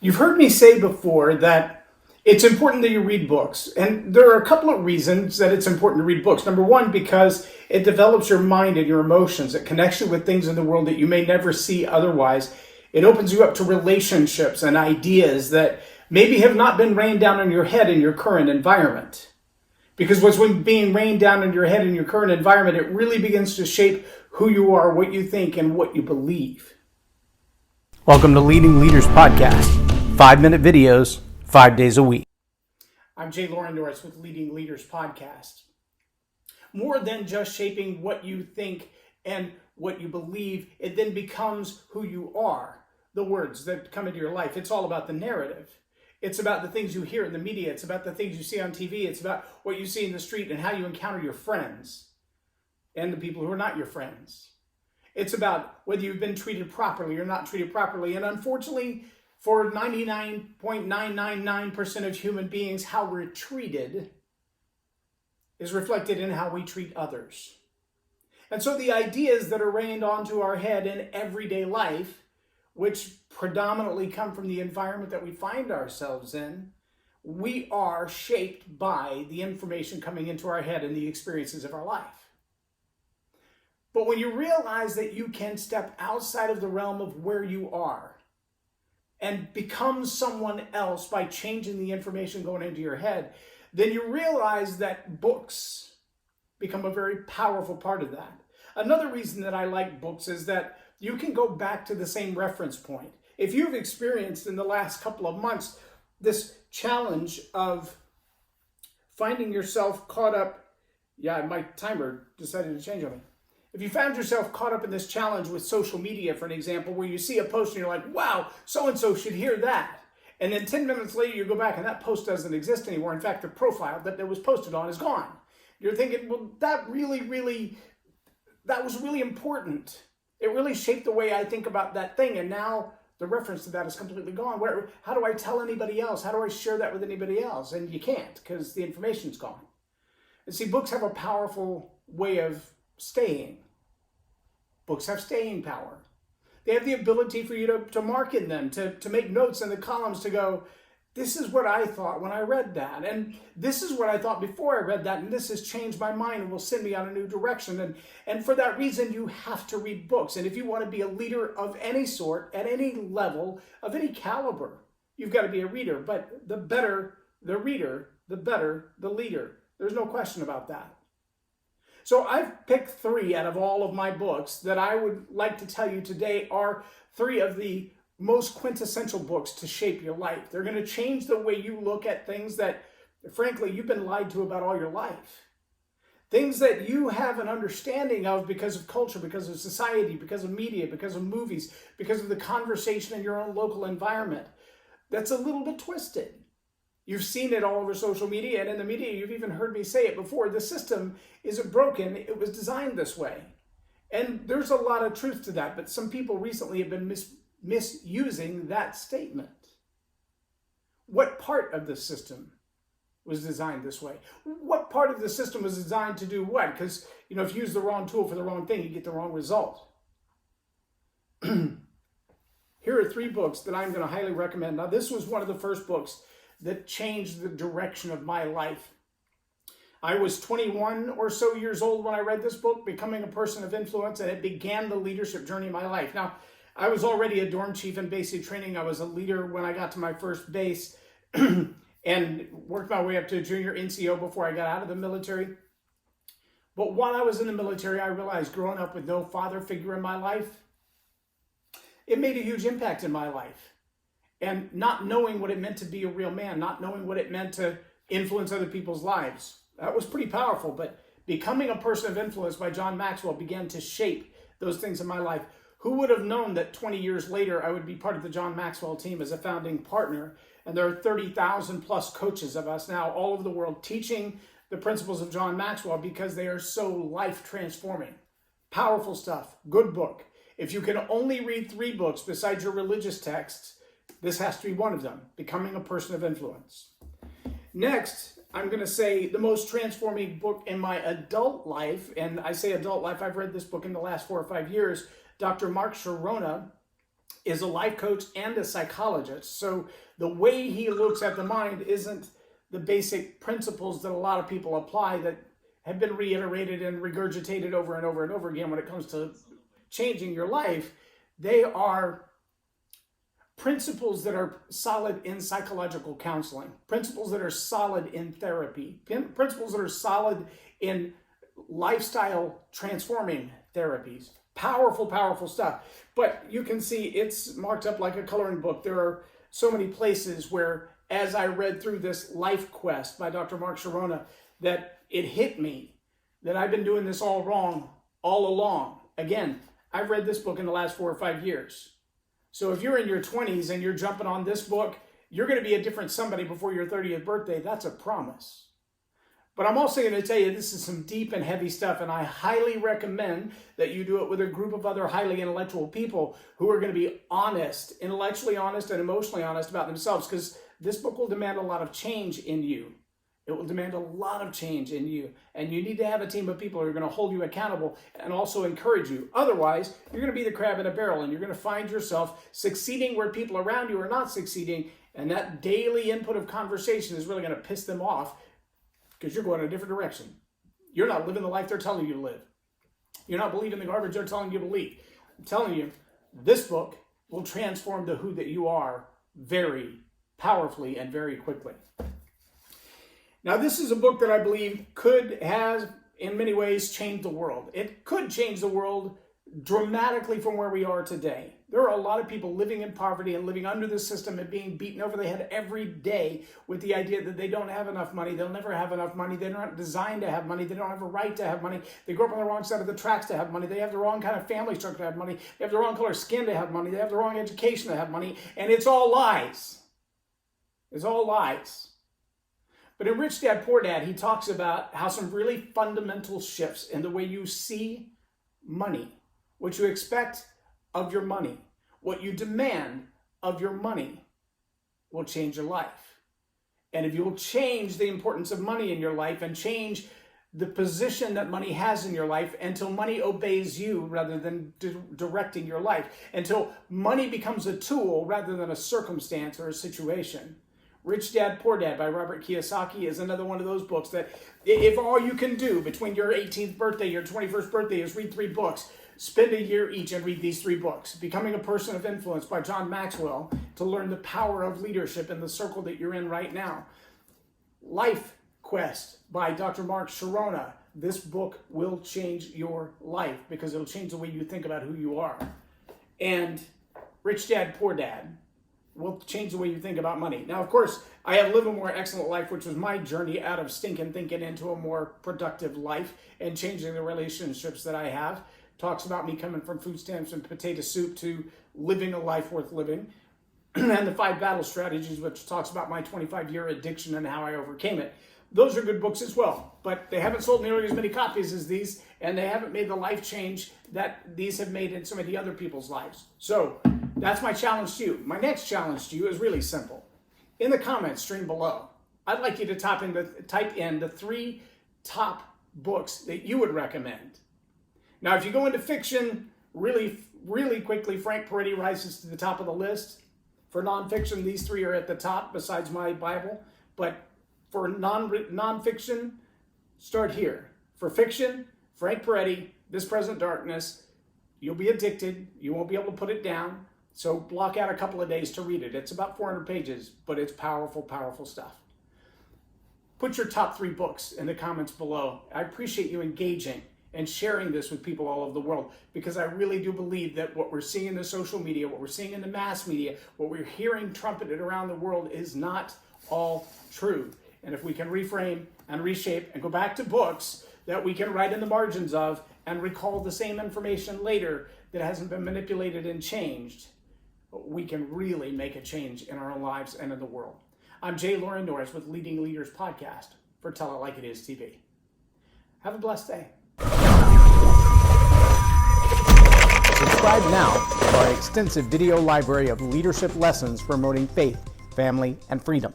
You've heard me say before that it's important that you read books. And there are a couple of reasons that it's important to read books. Number one, because it develops your mind and your emotions. It connects you with things in the world that you may never see otherwise. It opens you up to relationships and ideas that maybe have not been rained down on your head in your current environment. Because what's being rained down in your head in your current environment, it really begins to shape who you are, what you think, and what you believe. Welcome to Leading Leaders Podcast. 5-minute videos, 5 days a week. I'm Loren Norris with Leading Leaders Podcast. More than just shaping what you think and what you believe, it then becomes who you are, the words that come into your life. It's all about the narrative. It's about the things you hear in the media. It's about the things you see on TV. It's about what you see in the street and how you encounter your friends and the people who are not your friends. It's about whether you've been treated properly or not treated properly. And unfortunately, for 99.999% of human beings, how we're treated is reflected in how we treat others. And so the ideas that are rained onto our head in everyday life, which predominantly come from the environment that we find ourselves in, we are shaped by the information coming into our head and the experiences of our life. But when you realize that you can step outside of the realm of where you are and become someone else by changing the information going into your head, then you realize that books become a very powerful part of that. Another reason that I like books is that you can go back to the same reference point. If you've experienced in the last couple of months this challenge of finding yourself caught up, my timer decided to change on me. If you found yourself caught up in this challenge with social media, for an example, where you see a post and you're like, wow, so-and-so should hear that. And then 10 minutes later, you go back and that post doesn't exist anymore. In fact, the profile that it was posted on is gone. You're thinking, well, that was really important. It really shaped the way I think about that thing. And now the reference to that is completely gone. How do I tell anybody else? How do I share that with anybody else? And you can't because the information's gone. And see, books have a powerful way of staying. Books have staying power. They have the ability for you to mark in them, to make notes in the columns to go, this is what I thought when I read that. And this is what I thought before I read that. And this has changed my mind and will send me on a new direction. And for that reason, you have to read books. And if you want to be a leader of any sort, at any level, of any caliber, you've got to be a reader. But the better the reader, the better the leader. There's no question about that. So I've picked 3 out of all of my books that I would like to tell you today are 3 of the most quintessential books to shape your life. They're going to change the way you look at things that, frankly, you've been lied to about all your life. Things that you have an understanding of because of culture, because of society, because of media, because of movies, because of the conversation in your own local environment. That's a little bit twisted. You've seen it all over social media, and in the media, you've even heard me say it before. The system isn't broken. It was designed this way. And there's a lot of truth to that, but some people recently have been misusing that statement. What part of the system was designed this way? What part of the system was designed to do what? Because, if you use the wrong tool for the wrong thing, you get the wrong result. Here are 3 books that I'm going to highly recommend. Now, this was one of the first books that changed the direction of my life. I was 21 or so years old when I read this book, Becoming a Person of Influence, and it began the leadership journey of my life. Now, I was already a dorm chief in basic training. I was a leader when I got to my first base and worked my way up to a junior NCO before I got out of the military. But while I was in the military, I realized growing up with no father figure in my life, it made a huge impact in my life. And not knowing what it meant to be a real man, not knowing what it meant to influence other people's lives. That was pretty powerful, but Becoming a Person of Influence by John Maxwell began to shape those things in my life. Who would have known that 20 years later, I would be part of the John Maxwell team as a founding partner? And there are 30,000 plus coaches of us now all over the world teaching the principles of John Maxwell because they are so life transforming. Powerful stuff. Good book. If you can only read 3 books besides your religious texts, this has to be one of them, Becoming a Person of Influence. Next, I'm going to say the most transforming book in my adult life, and I say adult life, I've read this book in the last 4 or 5 years, Dr. Mark Sharona is a life coach and a psychologist. So the way he looks at the mind isn't the basic principles that a lot of people apply that have been reiterated and regurgitated over and over and over again when it comes to changing your life. They are principles that are solid in psychological counseling, principles that are solid in therapy, principles that are solid in lifestyle transforming therapies. Powerful, powerful stuff. But you can see it's marked up like a coloring book. There are so many places where, as I read through this Life Quest by Dr. Mark Sharona, that it hit me that I've been doing this all wrong all along. Again, I've read this book in the last 4 or 5 years. So if you're in your 20s and you're jumping on this book, you're going to be a different somebody before your 30th birthday. That's a promise. But I'm also going to tell you this is some deep and heavy stuff, and I highly recommend that you do it with a group of other highly intellectual people who are going to be honest, intellectually honest and emotionally honest about themselves, because this book will demand a lot of change in you. It will demand a lot of change in you, and you need to have a team of people who are going to hold you accountable and also encourage you. Otherwise, you're going to be the crab in a barrel, and you're going to find yourself succeeding where people around you are not succeeding, and that daily input of conversation is really going to piss them off because you're going in a different direction. You're not living the life they're telling you to live. You're not believing the garbage they're telling you to believe. I'm telling you, this book will transform the who that you are very powerfully and very quickly. Now, this is a book that I believe has, in many ways, changed the world. It could change the world dramatically from where we are today. There are a lot of people living in poverty and living under the system and being beaten over the head every day with the idea that they don't have enough money, they'll never have enough money, they're not designed to have money, they don't have a right to have money, they grew up on the wrong side of the tracks to have money, they have the wrong kind of family structure to have money, they have the wrong color skin to have money, they have the wrong education to have money, and it's all lies. It's all lies. But in Rich Dad, Poor Dad, he talks about how some really fundamental shifts in the way you see money, what you expect of your money, what you demand of your money will change your life. And if you'll change the importance of money in your life and change the position that money has in your life until money obeys you rather than directing your life, until money becomes a tool rather than a circumstance or a situation. Rich Dad, Poor Dad by Robert Kiyosaki is another one of those books that if all you can do between your 18th birthday, your 21st birthday is read 3 books, spend a year each and read these 3 books. Becoming a Person of Influence by John Maxwell to learn the power of leadership in the circle that you're in right now. Life Quest by Dr. Mark Sharona. This book will change your life because it'll change the way you think about who you are. And Rich Dad, Poor Dad will change the way you think about money. Now, of course, I have Live a More Excellent Life, which was my journey out of stinking thinking into a more productive life and changing the relationships that I have. Talks about me coming from food stamps and potato soup to living a life worth living. And the 5 Battle Strategies, which talks about my 25-year addiction and how I overcame it. Those are good books as well, but they haven't sold nearly as many copies as these, and they haven't made the life change that these have made in so many other people's lives. So that's my challenge to you. My next challenge to you is really simple. In the comments stream below, I'd like you to type in the 3 top books that you would recommend. Now, if you go into fiction really, really quickly, Frank Peretti rises to the top of the list. For nonfiction, these 3 are at the top besides my Bible. But for nonfiction, start here. For fiction, Frank Peretti, This Present Darkness. You'll be addicted. You won't be able to put it down. So block out a couple of days to read it. It's about 400 pages, but it's powerful, powerful stuff. Put your top 3 books in the comments below. I appreciate you engaging and sharing this with people all over the world, because I really do believe that what we're seeing in the social media, what we're seeing in the mass media, what we're hearing trumpeted around the world is not all true. And if we can reframe and reshape and go back to books that we can write in the margins of and recall the same information later that hasn't been manipulated and changed, we can really make a change in our own lives and in the world. I'm Loren Norris with Leading Leaders Podcast for Tell It Like It Is TV. Have a blessed day. Subscribe now to our extensive video library of leadership lessons promoting faith, family, and freedom.